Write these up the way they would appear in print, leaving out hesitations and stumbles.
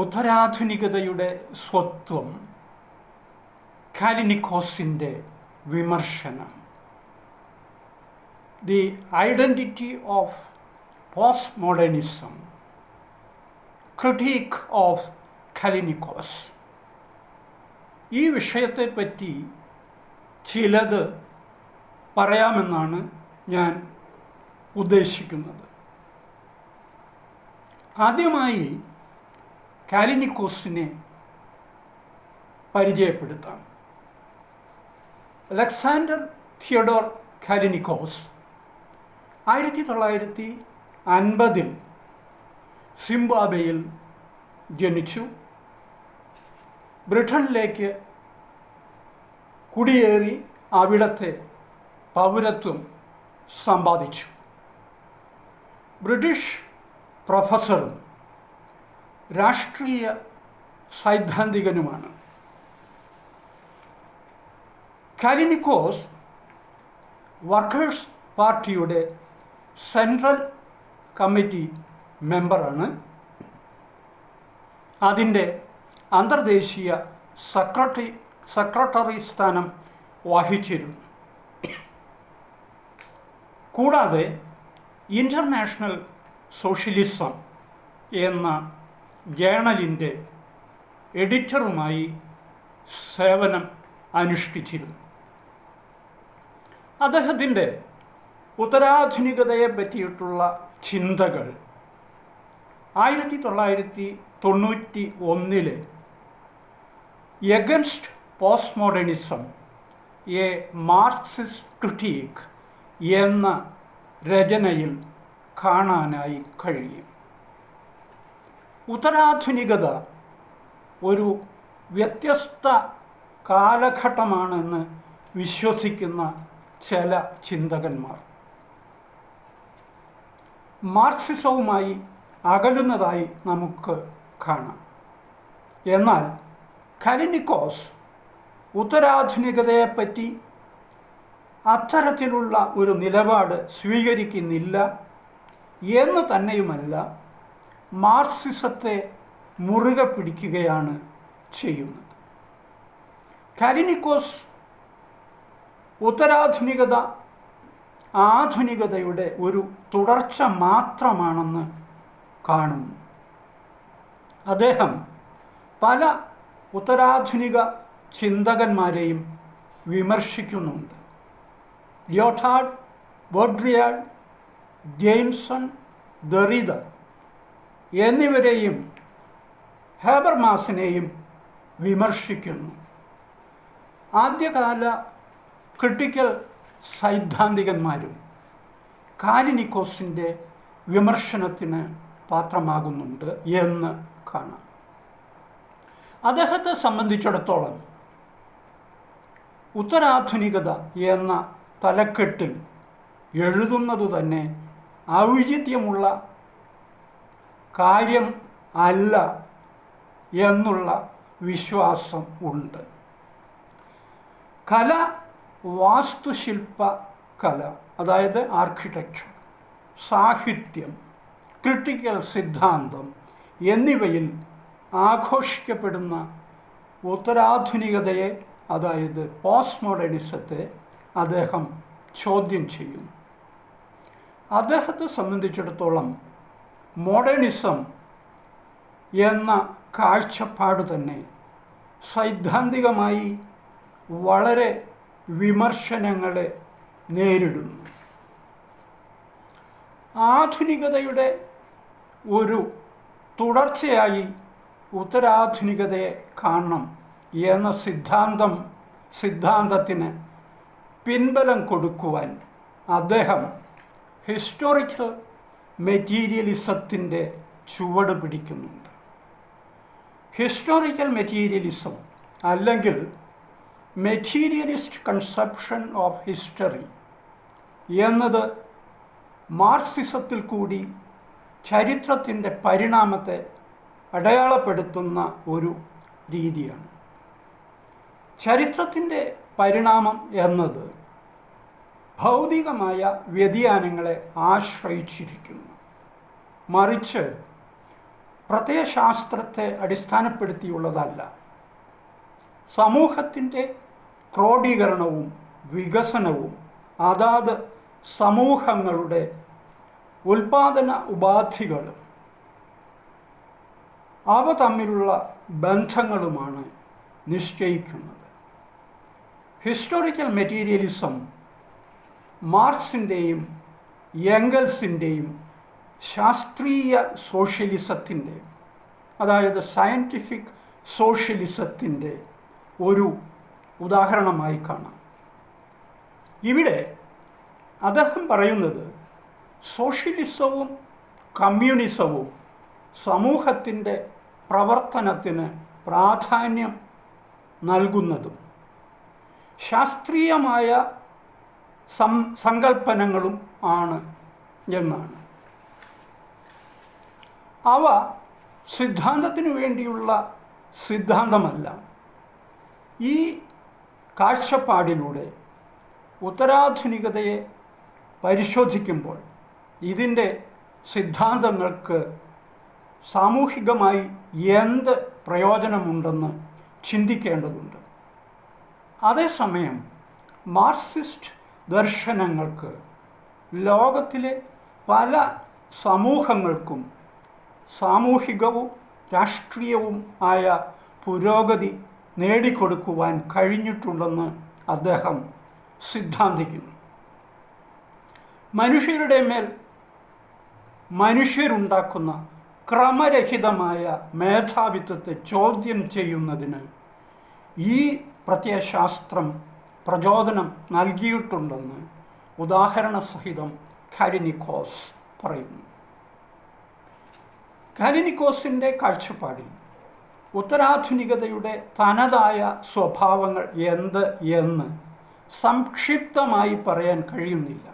ഉത്തരാധുനികതയുടെ സ്വത്വം, കാലിനിക്കോസിൻ്റെ വിമർശനം, the identity of postmodernism, critic of Callinicos. ഈ വിഷയത്തെപ്പറ്റി ചിലത് പറയാമെന്നാണ് ഞാൻ ഉദ്ദേശിക്കുന്നത്. ആദ്യമായി കാലിനിക്കോസിനെ പരിചയപ്പെടുത്താം. അലക്സാണ്ടർ തിയഡോർ കാലിനിക്കോസ് 1950 സിംബാബ്വേയിൽ ജനിച്ചു. ബ്രിട്ടനിലേക്ക് കുടിയേറി അവിടത്തെ പൗരത്വം സമ്പാദിച്ചു. ബ്രിട്ടീഷ് പ്രൊഫസറും രാഷ്ട്രീയ സൈദ്ധാന്തികനുമാണ്. കാലിനിക്കോസ് വർക്കേഴ്സ് പാർട്ടിയുടെ സെൻട്രൽ കമ്മിറ്റി മെമ്പറാണ്. അതിൻ്റെ അന്തർദേശീയ സെക്രട്ടറി സ്ഥാനം വഹിച്ചിരുന്നു. കൂടാതെ ഇൻ്റർനാഷണൽ സോഷ്യലിസം എന്ന ജേണലിൻ്റെ എഡിറ്ററുമായി സേവനം അനുഷ്ഠിച്ചിരുന്നു. അദ്ദേഹത്തിൻ്റെ ഉത്തരാധുനികതയെ പറ്റിയിട്ടുള്ള ചിന്തകൾ 1991 against post modernism a Marxist critique എന്ന രചനയിൽ കാണാനായി കഴിയും. ഉത്തരാധുനികത ഒരു വ്യത്യസ്ത കാലഘട്ടമാണെന്ന് വിശ്വസിക്കുന്ന ചില ചിന്തകന്മാർ മാർക്സിസവുമായി അകലുന്നതായി നമുക്ക് കാണാം. എന്നാൽ കാലിനിക്കോസ് ഉത്തരാധുനികതയെപ്പറ്റി അത്തരത്തിലുള്ള ഒരു നിലപാട് സ്വീകരിക്കുന്നില്ല എന്ന് തന്നെയുമല്ല, മാർക്സിസത്തെ മുറുകെ പിടിക്കുകയാണ് ചെയ്യുന്നത്. കാലിനിക്കോസ് ഉത്തരാധുനികത ആധുനികതയുടെ ഒരു തുടർച്ച മാത്രമാണെന്ന് കാണുന്നു. അദ്ദേഹം പല ഉത്തരാധുനിക ചിന്തകന്മാരെയും വിമർശിക്കുന്നുണ്ട്. ലിയോട്ടാർഡ്, ബോഡ്രിയാർഡ്, ജെയിംസൺ, ദെറിദ എന്നിവരെയും ഹേബർമാസിനെയും വിമർശിക്കുന്നു. ആദ്യകാല ക്രിട്ടിക്കൽ സൈദ്ധാന്തികന്മാരും കാലിനിക്കോസിൻ്റെ വിമർശനത്തിന് പാത്രമാകുന്നുണ്ട് എന്ന് കാണാം. അദ്ദേഹത്തെ സംബന്ധിച്ചിടത്തോളം ഉത്തരാധുനികത എന്ന തലക്കെട്ടിൽ എഴുതുന്നത് തന്നെ ഔചിത്യമുള്ള കാര്യം അല്ല എന്നുള്ള വിശ്വാസം ഉണ്ട്. കല, വാസ്തുശില്പ കല, അതായത് ആർക്കിടെക്ചർ, സാഹിത്യം, ക്രിട്ടിക്കൽ സിദ്ധാന്തം എന്നിവയിൽ ആഘോഷിക്കപ്പെടുന്ന ഉത്തരാധുനികതയെ, അതായത് പോസ്റ്റ് മോഡേണിസത്തെ അദ്ദേഹം ചോദ്യം ചെയ്യുന്നു. അദ്ദേഹത്തെ സംബന്ധിച്ചിടത്തോളം മോഡേണിസം എന്ന കാഴ്ചപ്പാട് തന്നെ സൈദ്ധാന്തികമായി വളരെ വിമർശനങ്ങളെ നേരിടുന്നു. ആധുനികതയുടെ ഒരു തുടർച്ചയായി ഉത്തരാധുനികതയെ കാണണം എന്ന സിദ്ധാന്തത്തിന് പിൻബലം കൊടുക്കുവാൻ അദ്ദേഹം ഹിസ്റ്റോറിക്കൽ മെറ്റീരിയലിസത്തിൻ്റെ ചുവട് പിടിക്കുന്നുണ്ട്. ഹിസ്റ്റോറിക്കൽ മെറ്റീരിയലിസം അല്ലെങ്കിൽ മെറ്റീരിയലിസ്റ്റ് കൺസെപ്ഷൻ ഓഫ് ഹിസ്റ്ററി എന്നത് മാർക്സിസത്തിൽ കൂടി ചരിത്രത്തിൻ്റെ പരിണാമത്തെ അടയാളപ്പെടുത്തുന്ന ഒരു രീതിയാണ്. ചരിത്രത്തിൻ്റെ പരിണാമം എന്നത് ഭൗതികമായ വ്യതിയാനങ്ങളെ ആശ്രയിച്ചിരിക്കുന്നു. മറിച്ച് പ്രത്യയശാസ്ത്രത്തെ അടിസ്ഥാനപ്പെടുത്തിയുള്ളതല്ല. സമൂഹത്തിൻ്റെ ക്രോഡീകരണവും വികസനവും അതാത് സമൂഹങ്ങളുടെ ഉൽപാദന ഉപാധികളും അവ തമ്മിലുള്ള ബന്ധങ്ങളുമാണ് നിശ്ചയിക്കുന്നത്. ഹിസ്റ്റോറിക്കൽ മെറ്റീരിയലിസം മാർക്സിൻ്റെയും എംഗൽസിൻ്റെയും ശാസ്ത്രീയ സോഷ്യലിസത്തിൻ്റെ, അതായത് സയൻറ്റിഫിക് സോഷ്യലിസത്തിൻ്റെ ഒരു ഉദാഹരണമായി കാണാം. ഇവിടെ അദ്ദേഹം പറയുന്നത് സോഷ്യലിസവും കമ്മ്യൂണിസവും സമൂഹത്തിൻ്റെ പ്രവർത്തനത്തിന് പ്രാധാന്യം നൽകുന്നതും ശാസ്ത്രീയമായ സങ്കല്പനങ്ങളും ആണ് എന്നാണ്. അവ സിദ്ധാന്തത്തിനു വേണ്ടിയുള്ള സിദ്ധാന്തമല്ല. ഈ കാഴ്ചപ്പാടിലൂടെ ഉത്തരാധുനികതയെ പരിശോധിക്കുമ്പോൾ ഇതിൻ്റെ സിദ്ധാന്തങ്ങൾക്ക് സാമൂഹികമായി എന്ത് പ്രയോജനമുണ്ടെന്ന് ചിന്തിക്കേണ്ടതുണ്ട്. അതേസമയം മാർക്സിസ്റ്റ് ദർശനങ്ങൾക്ക് ലോകത്തിലെ പല സമൂഹങ്ങൾക്കും സാമൂഹികവും രാഷ്ട്രീയവും ആയ പുരോഗതി നേടിക്കൊടുക്കുവാൻ കഴിഞ്ഞിട്ടുണ്ടെന്ന് അദ്ദേഹം സിദ്ധാന്തിക്കുന്നു. മനുഷ്യരുടെ മേൽ മനുഷ്യരുണ്ടാക്കുന്ന ക്രമരഹിതമായ മേധാവിത്വത്തെ ചോദ്യം ചെയ്യുന്നതിന് ഈ പ്രത്യയശാസ്ത്രം പ്രചോദനം നൽകിയിട്ടുണ്ടെന്ന് ഉദാഹരണസഹിതം കാലിനിക്കോസ് പറയുന്നു. കാലിനിക്കോസിൻ്റെ കാഴ്ചപ്പാടിൽ ഉത്തരാധുനികതയുടെ തനതായ സ്വഭാവങ്ങൾ എന്ത് എന്ന് സംക്ഷിപ്തമായി പറയാൻ കഴിയുന്നില്ല.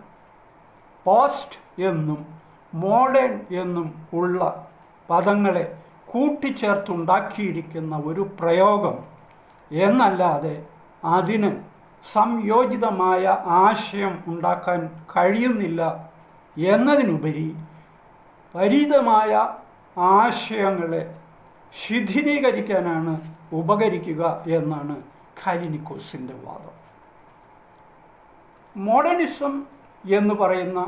പോസ്റ്റ് എന്നും മോഡേൺ എന്നും ഉള്ള പദങ്ങളെ കൂട്ടിച്ചേർത്തുണ്ടാക്കിയിരിക്കുന്ന ഒരു പ്രയോഗം എന്നല്ലാതെ അതിന് സംയോജിതമായ ആശയം ഉണ്ടാക്കാൻ കഴിയുന്നില്ല എന്നതിനുപരി പരിചിതമായ ആശയങ്ങളെ ശിഥിലീകരിക്കാനാണ് ഉപകരിക്കുക എന്നാണ് കാലിനിക്കോസിൻ്റെ വാദം. മോഡേണിസം എന്ന് പറയുന്ന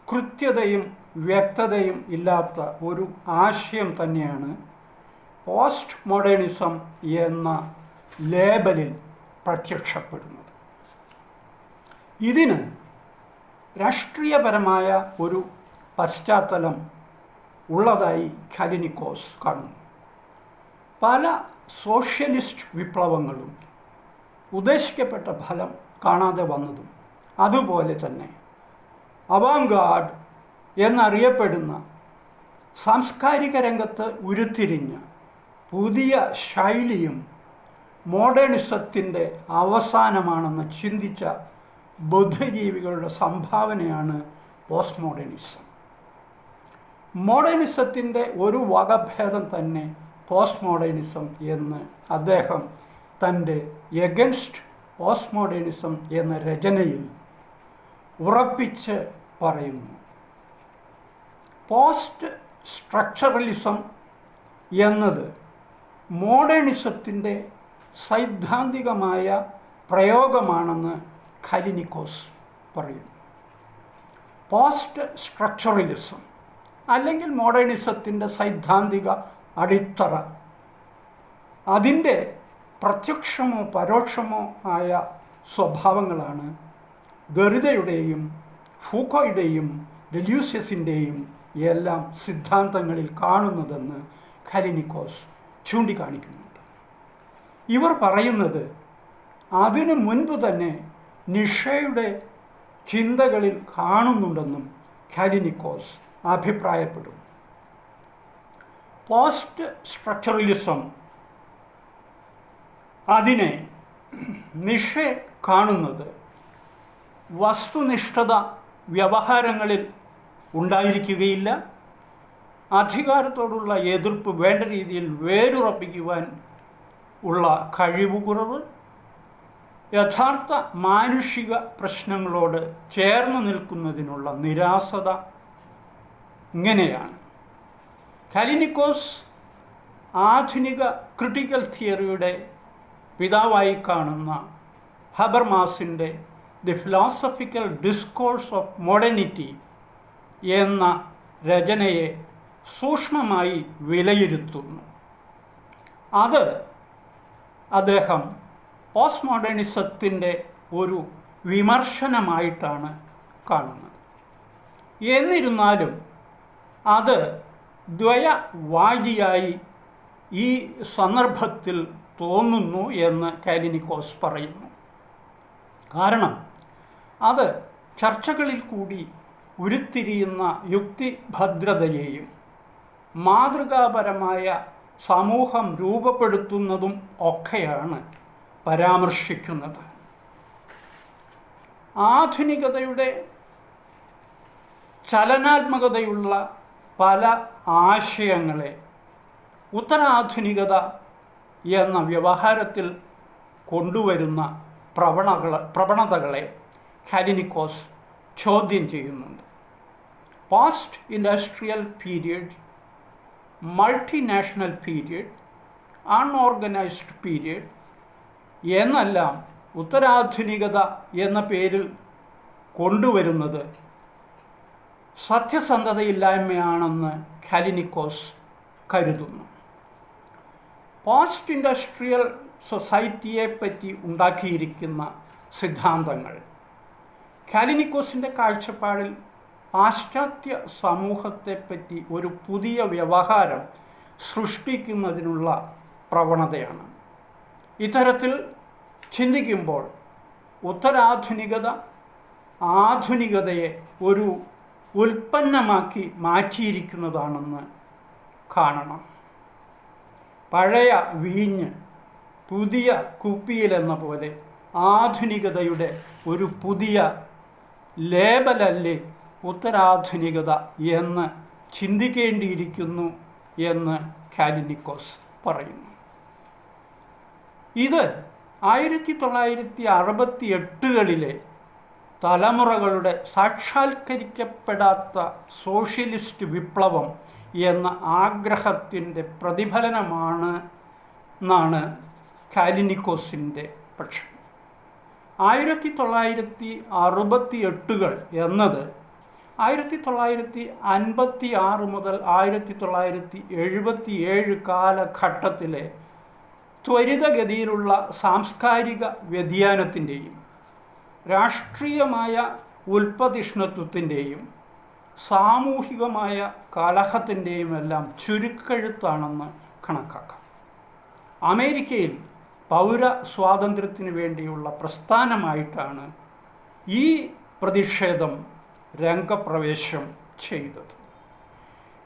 കൃത്യതയും വ്യക്തതയും ഇല്ലാത്ത ഒരു ആശയം തന്നെയാണ് പോസ്റ്റ് മോഡേണിസം എന്ന ലേബലിൽ പ്രത്യക്ഷപ്പെടുന്നത്. ഇതിന് രാഷ്ട്രീയപരമായ ഒരു പശ്ചാത്തലം ഉള്ളതായി കാലിനിക്കോസ് കാണുന്നു. പല സോഷ്യലിസ്റ്റ് വിപ്ലവങ്ങളും ഉദ്ദേശിക്കപ്പെട്ട ഫലം കാണാതെ വന്നതും അതുപോലെ തന്നെ അവാങ്കാർഡ് എന്നറിയപ്പെടുന്ന സാംസ്കാരിക രംഗത്ത് ഉരുത്തിരിഞ്ഞ പുതിയ ശൈലിയും മോഡേണിസത്തിൻ്റെ അവസാനമാണെന്ന് ചിന്തിച്ച ബുദ്ധിജീവികളുടെ സംഭാവനയാണ് പോസ്റ്റ് മോഡേണിസം. മോഡേണിസത്തിൻ്റെ ഒരു വകഭേദം തന്നെ പോസ്റ്റ് മോഡേണിസം എന്ന് അദ്ദേഹം തൻ്റെ എഗൻസ്റ്റ് പോസ്റ്റ് മോഡേണിസം എന്ന രചനയിൽ ഉറപ്പിച്ച് പറയുന്നു. പോസ്റ്റ് സ്ട്രക്ചറലിസം എന്നത് മോഡേണിസത്തിൻ്റെ സൈദ്ധാന്തികമായ പ്രയോഗമാണെന്ന് കാലിനിക്കോസ് പറയുന്നു. പോസ്റ്റ് സ്ട്രക്ചറലിസം അല്ലെങ്കിൽ മോഡേണിസത്തിൻ്റെ സൈദ്ധാന്തിക അടിത്തറ അതിൻ്റെ പ്രത്യക്ഷമോ പരോക്ഷമോ ആയ സ്വഭാവങ്ങളാണ് ദെറിഡയുടെയും ഫൂക്കോയുടെയും ഡെല്യൂസിയസിൻ്റെയും എല്ലാം സിദ്ധാന്തങ്ങളിൽ കാണുന്നതെന്ന് കാലിനിക്കോസ് ചൂണ്ടിക്കാണിക്കുന്നുണ്ട്. ഇവർ പറയുന്നത് അതിനു മുൻപ് തന്നെ നിഷയുടെ ചിന്തകളിൽ കാണുന്നുണ്ടെന്നും കാലിനിക്കോസ് അഭിപ്രായപ്പെടുന്നു. പോസ്റ്റ് സ്ട്രക്ചറലിസം അതിനെ നിഷെ കാണുന്നത് വസ്തുനിഷ്ഠത വ്യവഹാരങ്ങളിൽ ഉണ്ടായിരിക്കുകയില്ല, അധികാരത്തോടുള്ള എതിർപ്പ് വേണ്ട രീതിയിൽ വേരുറപ്പിക്കുവാൻ ഉള്ള കഴിവുകുറവ്, യഥാർത്ഥ മാനുഷിക പ്രശ്നങ്ങളോട് ചേർന്ന് നിൽക്കുന്നതിനുള്ള നിരാസത, ഇങ്ങനെയാണ്. കാലിനിക്കോസ് ആധുനിക ക്രിട്ടിക്കൽ തിയറിയുടെ പിതാവായി കാണുന്ന ഹബർമാസിൻ്റെ the philosophical discourse of modernity എന്ന രചനയെ സൂക്ഷ്മമായി വിലയിരുത്തുന്നു. അത് അദ്ദേഹം പോസ്റ്റ് മോഡേണിസത്തിൻ്റെ ഒരു വിമർശനമായിട്ടാണ് കാണുന്നത്. എന്നിരുന്നാലും അത് ദ്വയവാദിയായി ഈ സന്ദർഭത്തിൽ തോന്നുന്നു എന്ന് കാലിനിക്കോസ് പറയുന്നു. കാരണം അത് ചർച്ചകളിൽ കൂടി ഉരുത്തിരിയുന്ന യുക്തിഭദ്രതയെയും മാതൃകാപരമായ സമൂഹം രൂപപ്പെടുത്തുന്നതും ഒക്കെയാണ് പരാമർശിക്കുന്നത്. ആധുനികതയുടെ ചലനാത്മകതയുള്ള പല ആശയങ്ങളെ ഉത്തരാധുനികത എന്ന വ്യവഹാരത്തിൽ കൊണ്ടുവരുന്ന പ്രവണതകളെ കാലിനിക്കോസ് ചോദ്യം ചെയ്യുന്നുണ്ട്. Post industrial period, multinational period, unorganised period എന്നെല്ലാം ഉത്തരാധുനികത എന്ന പേരിൽ കൊണ്ടുവരുന്നത് സത്യസന്ധതയില്ലായ്മയാണെന്ന് കാലിനിക്കോസ് കരുതുന്നു. പോസ്റ്റ് ഇൻഡസ്ട്രിയൽ സൊസൈറ്റിയെപ്പറ്റി ഉണ്ടാക്കിയിരിക്കുന്ന സിദ്ധാന്തങ്ങൾ കാലിനിക്കോസിൻ്റെ കാഴ്ചപ്പാടിൽ പാശ്ചാത്യ സമൂഹത്തെപ്പറ്റി ഒരു പുതിയ വ്യവഹാരം സൃഷ്ടിക്കുന്നതിനുള്ള പ്രവണതയാണ്. ഇത്തരത്തിൽ ചിന്തിക്കുമ്പോൾ ഉത്തരാധുനികത ആധുനികതയെ ഒരു ഉൽപ്പന്നമാക്കി മാറ്റിയിരിക്കുന്നതാണെന്ന് കാണണം. പഴയ വീഞ്ഞ് പുതിയ കുപ്പിയിലെന്ന പോലെ ആധുനികതയുടെ ഒരു പുതിയ ലേബലല്ലേ ഉത്തരാധുനികത എന്ന് ചിന്തിക്കേണ്ടിയിരിക്കുന്നു എന്ന് കാലിനിക്കോസ് പറയുന്നു. ഇത് 1968കളിലെ തലമുറകളുടെ സാക്ഷാത്കരിക്കപ്പെടാത്ത സോഷ്യലിസ്റ്റ് വിപ്ലവം എന്ന ആഗ്രഹത്തിൻ്റെ പ്രതിഫലനമാണ് എന്നാണ് കാലിനിക്കോസിൻ്റെ പക്ഷം. 1968 എന്നത് 1956 മുതൽ 1977 കാലഘട്ടത്തിലെ ത്വരിതഗതിയിലുള്ള സാംസ്കാരിക വ്യതിയാനത്തിൻ്റെയും രാഷ്ട്രീയമായ ഉൽപ്പതിഷ്ണത്വത്തിൻ്റെയും സാമൂഹികമായ കലഹത്തിൻ്റെയും എല്ലാം ചുരുക്കെഴുത്താണെന്ന് കണക്കാക്കാം. അമേരിക്കയിൽ പൗര സ്വാതന്ത്ര്യത്തിന് വേണ്ടിയുള്ള പ്രസ്ഥാനമായിട്ടാണ് ഈ പ്രതിഷേധം രംഗപ്രവേശം ചെയ്തത്.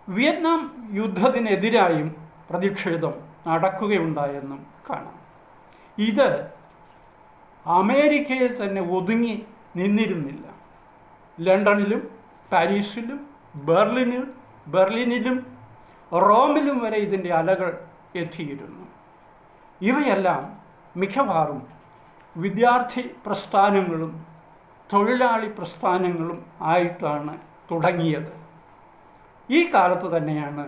വിയറ്റ്നാം യുദ്ധത്തിനെതിരായും പ്രതിഷേധം നടക്കുകയുണ്ടായെന്നും കാണാം. ഇത് അമേരിക്കയിൽ തന്നെ ഒതുങ്ങി നിന്നിരുന്നില്ല. ലണ്ടനിലും പാരീസിലും ബെർലിനിലും റോമിലും വരെ ഇതിൻ്റെ അലകൾ എത്തിയിരുന്നു. ഇവയെല്ലാം മിക്കവാറും വിദ്യാർത്ഥി പ്രസ്ഥാനങ്ങളും തൊഴിലാളി പ്രസ്ഥാനങ്ങളും ആയിട്ടാണ് തുടങ്ങിയത്. ഈ കാലത്ത് തന്നെയാണ്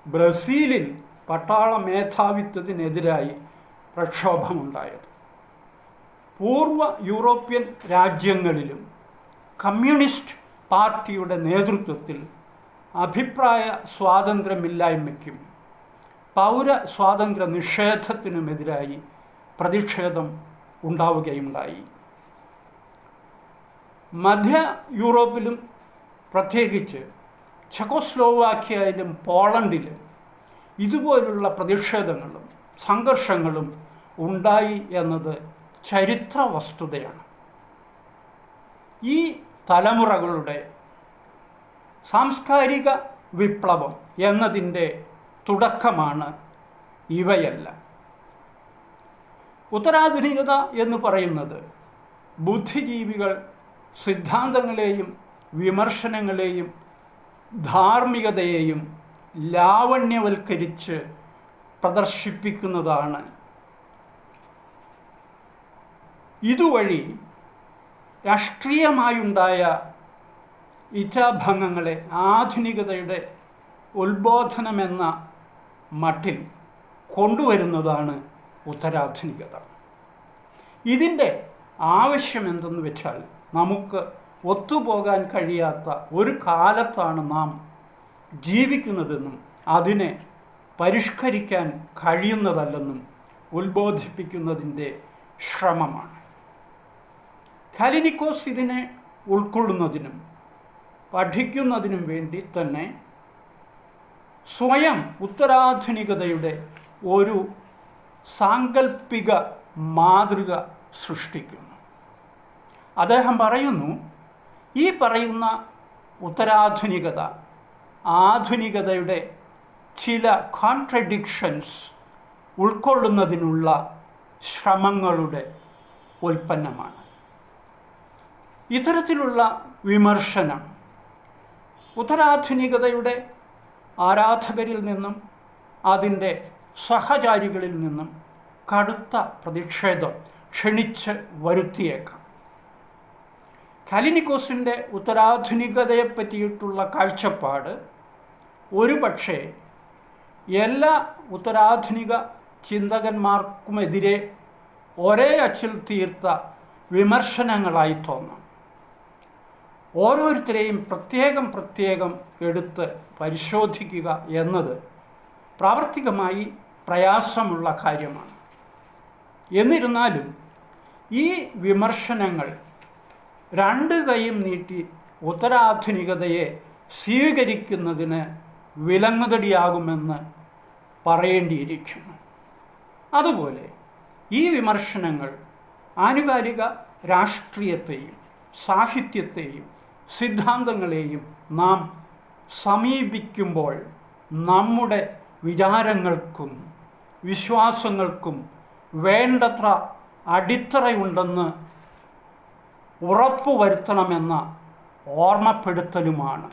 ബ്രസീലിൽ പട്ടാള മേധാവിത്വത്തിനെതിരായി പ്രക്ഷോഭമുണ്ടായത്. പൂർവ്വ യൂറോപ്യൻ രാജ്യങ്ങളിലും കമ്മ്യൂണിസ്റ്റ് പാർട്ടിയുടെ നേതൃത്വത്തിൽ അഭിപ്രായ സ്വാതന്ത്ര്യമില്ലായ്മയ്ക്കും പൗര സ്വാതന്ത്ര്യ നിഷേധത്തിനുമെതിരായി പ്രതിഷേധം ഉണ്ടാവുകയുണ്ടായി. മധ്യ യൂറോപ്പിലും പ്രത്യേകിച്ച് ചെക്കോസ്ലോവാക്യയിലും പോളണ്ടിലും ഇതുപോലുള്ള പ്രതിഷേധങ്ങളും സംഘർഷങ്ങളും ഉണ്ടായി എന്നത് ചരിത്ര വസ്തുതയാണ്. ഈ തലമുറകളുടെ സാംസ്കാരിക വിപ്ലവം എന്നതിൻ്റെ തുടക്കമാണ് ഇവയെല്ലാം. ഉത്തരാധുനികത എന്ന് പറയുന്നത് ബുദ്ധിജീവികൾ സിദ്ധാന്തങ്ങളെയും വിമർശനങ്ങളെയും ധാർമ്മികതയെയും ലാവണ്യവൽക്കരിച്ച് പ്രദർശിപ്പിക്കുന്നതാണ്. ഇതുവഴി രാഷ്ട്രീയമായുണ്ടായ ഇച്ഛാഭംഗങ്ങളെ ആധുനികതയുടെ ഉത്ബോധനമെന്ന മട്ടിൽ കൊണ്ടുവരുന്നതാണ് ഉത്തരാധുനികത. ഇതിൻ്റെ ആവശ്യം എന്തെന്ന് വെച്ചാൽ, നമുക്ക് ഒത്തുപോകാൻ കഴിയാത്ത ഒരു കാലത്താണ് നാം ജീവിക്കുന്നതെന്നും അതിനെ പരിഷ്കരിക്കാൻ കഴിയുന്നതല്ലെന്നും ഉത്ബോധിപ്പിക്കുന്നതിൻ്റെ ശ്രമമാണ്. കാലിനിക്കോസ് ഇതിനെ ഉൾക്കൊള്ളുന്നതിനും പഠിക്കുന്നതിനും വേണ്ടി തന്നെ സ്വയം ഉത്തരാധുനികതയുടെ ഒരു സാങ്കല്പിക മാതൃക സൃഷ്ടിക്കുന്നു. അദ്ദേഹം പറയുന്നു, ഈ പറയുന്ന ഉത്തരാധുനികത ആധുനികതയുടെ ചില കോൺട്രഡിക്ഷൻസ് ഉൾക്കൊള്ളുന്നതിനുള്ള ശ്രമങ്ങളുടെ ഉൽപ്പന്നമാണ്. ഇത്തരത്തിലുള്ള വിമർശനം ഉത്തരാധുനികതയുടെ ആരാധകരിൽ നിന്നും അതിൻ്റെ സഹചാരികളിൽ നിന്നും കടുത്ത പ്രതിഷേധം ക്ഷണിച്ച് വരുത്തിയേക്കാം. കാലിനിക്കോസിൻ്റെ ഉത്തരാധുനികതയെ പറ്റിയിട്ടുള്ള കാഴ്ചപ്പാട് ഒരുപക്ഷെ എല്ലാ ഉത്തരാധുനിക ചിന്തകന്മാർക്കുമെതിരെ ഒരേ അച്ചിൽ തീർത്ത വിമർശനങ്ങളായി തോന്നാം. ഓരോരുത്തരെയും പ്രത്യേകം എടുത്ത് പരിശോധിക്കുക എന്നത് പ്രാവർത്തികമായി പ്രയാസമുള്ള കാര്യമാണ്. എന്നിരുന്നാലും ഈ വിമർശനങ്ങൾ രണ്ട് കൈയും നീട്ടി ഉത്തരാധുനികതയെ സ്വീകരിക്കുന്നതിന് വിലങ്ങുതടിയാകുമെന്ന് പറയേണ്ടിയിരിക്കുന്നു. അതുപോലെ ഈ വിമർശനങ്ങൾ ആനുകാലിക രാഷ്ട്രീയത്തെയും സാഹിത്യത്തെയും സിദ്ധാന്തങ്ങളെയും നാം സമീപിക്കുമ്പോൾ നമ്മുടെ വിചാരങ്ങൾക്കും വിശ്വാസങ്ങൾക്കും വേണ്ടത്ര അടിത്തറയുണ്ടെന്ന് ഉറപ്പുവരുത്തണമെന്ന ഓർമ്മപ്പെടുത്തലുമാണ്.